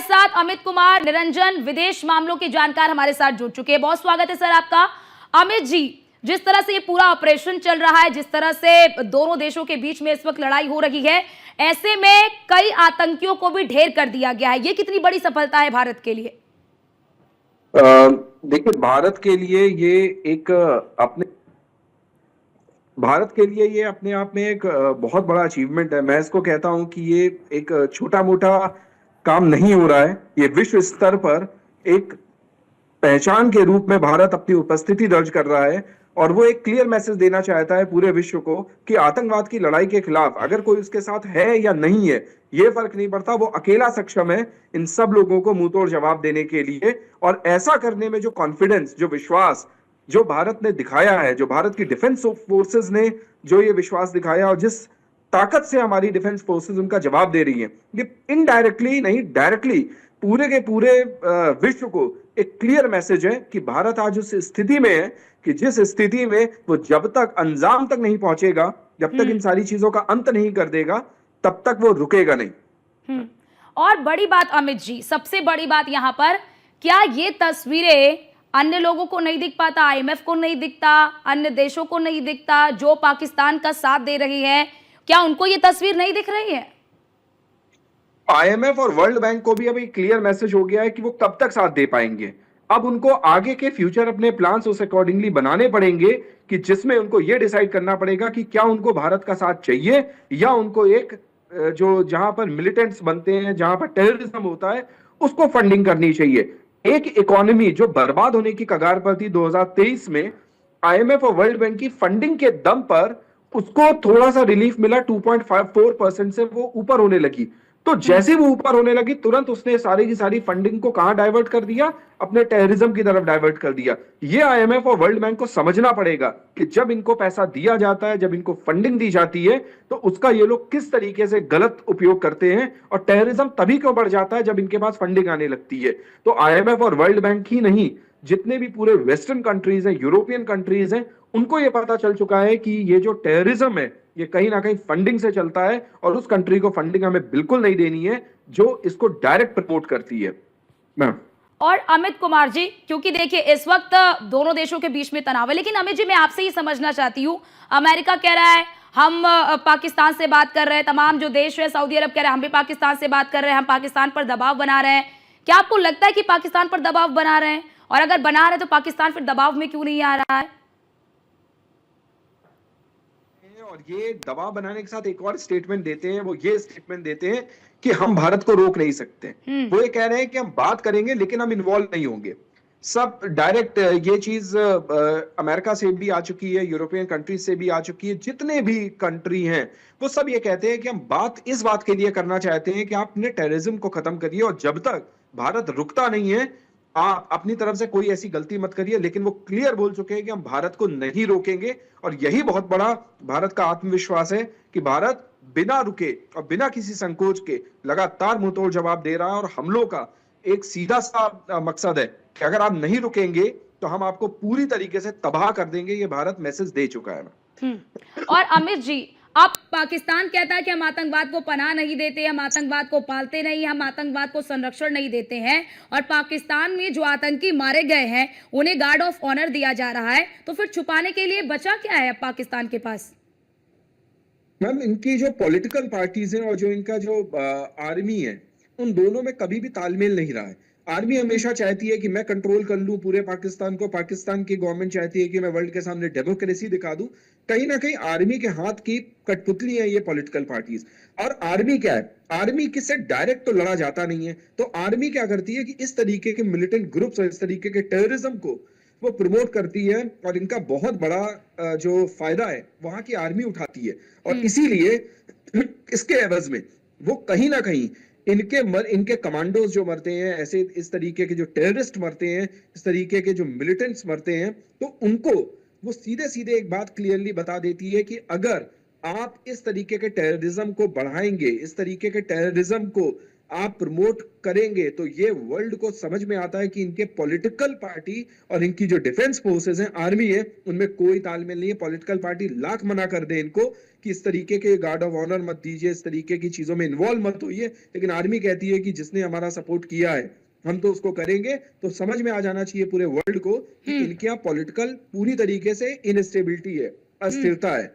साथ अमित कुमार निरंजन, विदेश मामलों के जानकार हमारे साथ जुड़ चुके हैं। बहुत स्वागत है सर आपका। अमित जी, जिस तरह से ये पूरा ऑपरेशन चल रहा है, जिस तरह से दोनों देशों के बीच में इस वक्त लड़ाई हो रही है, ऐसे में कई आतंकियों को भी ढेर कर दिया गया है, ये कितनी बड़ी सफलता है भारत के लिए? देखिए, भारत के लिए ये अपने आप में एक बहुत बड़ा अचीवमेंट है। मैं इसको कहता हूं कि ये एक छोटा मोटा काम नहीं हो रहा है। ये विश्व स्तर पर एक पहचान के रूप में भारत अपनी उपस्थिति दर्ज कर रहा है और वो एक क्लियर मैसेज देना चाहता है पूरे विश्व को कि आतंकवाद की लड़ाई के खिलाफ अगर कोई उसके साथ है या नहीं है, ये फर्क नहीं पड़ता, वो अकेला सक्षम है इन सब लोगों को मुंहतोड़ जवाब देने के लिए। और ऐसा करने में जो कॉन्फिडेंस, जो विश्वास जो भारत ने दिखाया है, जो भारत की डिफेंस फोर्सेस ने जो ये विश्वास दिखाया और जिस ताकत से हमारी डिफेंस फोर्सेस उनका जवाब दे रही है, ये इनडायरेक्टली नहीं डायरेक्टली पूरे के पूरे विश्व को एक क्लियर मैसेज है कि भारत आज उस स्थिति में है कि जिस स्थिति में वो जब तक अंजाम तक नहीं पहुंचेगा, जब तक इन सारी चीजों का अंत नहीं कर देगा, तब तक वो रुकेगा नहीं। और बड़ी बात अमित जी, सबसे बड़ी बात यहाँ पर, क्या ये तस्वीरें अन्य लोगों को नहीं दिख पाता? आईएमएफ को नहीं दिखता, अन्य देशों को नहीं दिखता जो पाकिस्तान का साथ दे रही है, क्या उनको ये तस्वीर नहीं दिख रही है? आईएमएफ और वर्ल्ड बैंक को भी अभी क्लियर मैसेज हो गया है कि वो कब तक साथ दे पाएंगे। अब उनको आगे के फ्यूचर अपने प्लान्स उस अकॉर्डिंगली बनाने पड़ेंगे कि जिसमें उनको ये डिसाइड करना पड़ेगा कि क्या उनको भारत का साथ चाहिए या उनको एक जो जहां पर मिलिटेंट्स बनते हैं, जहां पर टेररिज्म होता है, उसको फंडिंग करनी चाहिए। एक इकोनॉमी जो बर्बाद होने की कगार पर थी 2023 में, आईएमएफ और वर्ल्ड बैंक की फंडिंग के दम पर उसको थोड़ा सा रिलीफ मिला, 2.54% से वो ऊपर होने लगी। तो जैसे वो ऊपर होने लगी, तुरंत उसने सारी की सारी फंडिंग को कहां डाइवर्ट कर दिया? अपने टेररिज्म की तरफ डाइवर्ट कर दिया। ये आईएमएफ और वर्ल्ड बैंक को समझना पड़ेगा कि जब इनको पैसा दिया जाता है, जब इनको फंडिंग दी जाती है, तो उसका ये लोग किस तरीके से गलत उपयोग करते हैं। और टेररिज्म तभी क्यों बढ़ जाता है जब इनके पास फंडिंग आने लगती है। तो आईएमएफ और वर्ल्ड बैंक ही नहीं, जितने भी पूरे वेस्टर्न कंट्रीज हैं, यूरोपियन कंट्रीज हैं, उनको ये पता चल चुका है कि ये जो टेररिज्म है, ये कहीं ना कहीं फंडिंग से चलता है और उस कंट्री को फंडिंग हमें बिल्कुल नहीं देनी है जो इसको डायरेक्ट प्रमोट करती है। मैम और अमित कुमार जी, क्योंकि देखिए इस वक्त दोनों देशों के बीच में तनाव है, लेकिन अमित जी मैं आपसे ही समझना चाहती हूँ, अमेरिका कह रहा है हम पाकिस्तान से बात कर रहे हैं, तमाम जो देश है, सऊदी अरब कह रहे हैं हम भी पाकिस्तान से बात कर रहे हैं, हम पाकिस्तान पर दबाव बना रहे हैं। क्या आपको लगता है कि पाकिस्तान पर दबाव बना रहे हैं? और अगर बना रहे हैं तो पाकिस्तान फिर दबाव में क्यों नहीं आ रहा है? और ये दबाव बनाने के साथ एक और स्टेटमेंट देते हैं, वो ये स्टेटमेंट देते हैं कि हम भारत को रोक नहीं सकते। वो ये कह रहे हैं कि हम बात करेंगे लेकिन हम इन्वॉल्व नहीं होंगे। सब डायरेक्ट ये चीज अमेरिका से भी आ चुकी है, यूरोपियन कंट्रीज से भी आ चुकी है। जितने भी कंट्री हैं वो सब ये कहते हैं कि हम बात इस बात के लिए करना चाहते हैं कि आप अपने टेररिज्म को खत्म करिए और जब तक भारत रुकता नहीं है, आप अपनी तरफ से कोई ऐसी गलती मत करिए। लेकिन वो क्लियर बोल चुके हैं कि हम भारत को नहीं रोकेंगे और यही बहुत बड़ा भारत का आत्मविश्वास है कि भारत बिना रुके और बिना किसी संकोच के लगातार मुंहतोड़ जवाब दे रहा है। और हमलों का एक सीधा सा मकसद है कि अगर आप नहीं रुकेंगे तो हम आपको पूरी तरीके से तबाह कर देंगे। ये भारत मैसेज दे चुका है। और अमित जी, अब पाकिस्तान कहता है कि हम आतंकवाद को पनाह नहीं देते, हम आतंकवाद को पालते नहीं, हम आतंकवाद को संरक्षण नहीं देते हैं, और पाकिस्तान में जो आतंकी मारे गए हैं उन्हें गार्ड ऑफ ऑनर दिया जा रहा है, तो फिर छुपाने के लिए बचा क्या है अब पाकिस्तान के पास? मैम, इनकी जो पॉलिटिकल पार्टीज हैं और जो इनका जो आर्मी है, उन दोनों में कभी भी तालमेल नहीं रहा है। आर्मी हमेशा चाहती है कि मैं कंट्रोल कर लूं पूरे पाकिस्तान को, पाकिस्तान की गवर्नमेंट चाहती है कि मैं वर्ल्ड के सामने डेमोक्रेसी दिखा दूं। कहीं ना कहीं आर्मी के हाथ की कठपुतली है ये पॉलिटिकल पार्टीज। और आर्मी क्या है? आर्मी किससे डायरेक्ट तो लड़ा जाता नहीं है, तो आर्मी क्या करती है कि इस तरीके के मिलिटेंट ग्रुप्स और इस तरीके के टेररिज्म को वो प्रमोट करती है और इनका बहुत बड़ा जो फायदा है वहां की आर्मी उठाती है। और इसीलिए इसके एवज में वो कहीं ना कहीं इनके कमांडोज जो मरते हैं, ऐसे इस तरीके के जो टेररिस्ट मरते हैं, इस तरीके के जो मिलिटेंट्स मरते हैं, तो उनको वो सीधे सीधे एक बात क्लियरली बता देती है कि अगर आप इस तरीके के टेररिज्म को बढ़ाएंगे, इस तरीके के टेररिज्म को आप प्रमोट करेंगे तो ये वर्ल्ड को समझ में आता है कि इनके पॉलिटिकल पार्टी और इनकी जो डिफेंस फोर्सेस हैं, आर्मी है, उनमें कोई तालमेल नहीं है। पॉलिटिकल पार्टी लाख मना कर दे इनको कि इस तरीके के गार्ड ऑफ ऑनर मत दीजिए, इस तरीके की चीजों में इन्वॉल्व मत होइए, लेकिन आर्मी कहती है कि जिसने हमारा सपोर्ट किया है हम तो उसको करेंगे। तो समझ में आ जाना चाहिए पूरे वर्ल्ड को कि इनके यहाँ पॉलिटिकल पूरी तरीके से इनस्टेबिलिटी है, अस्थिरता है।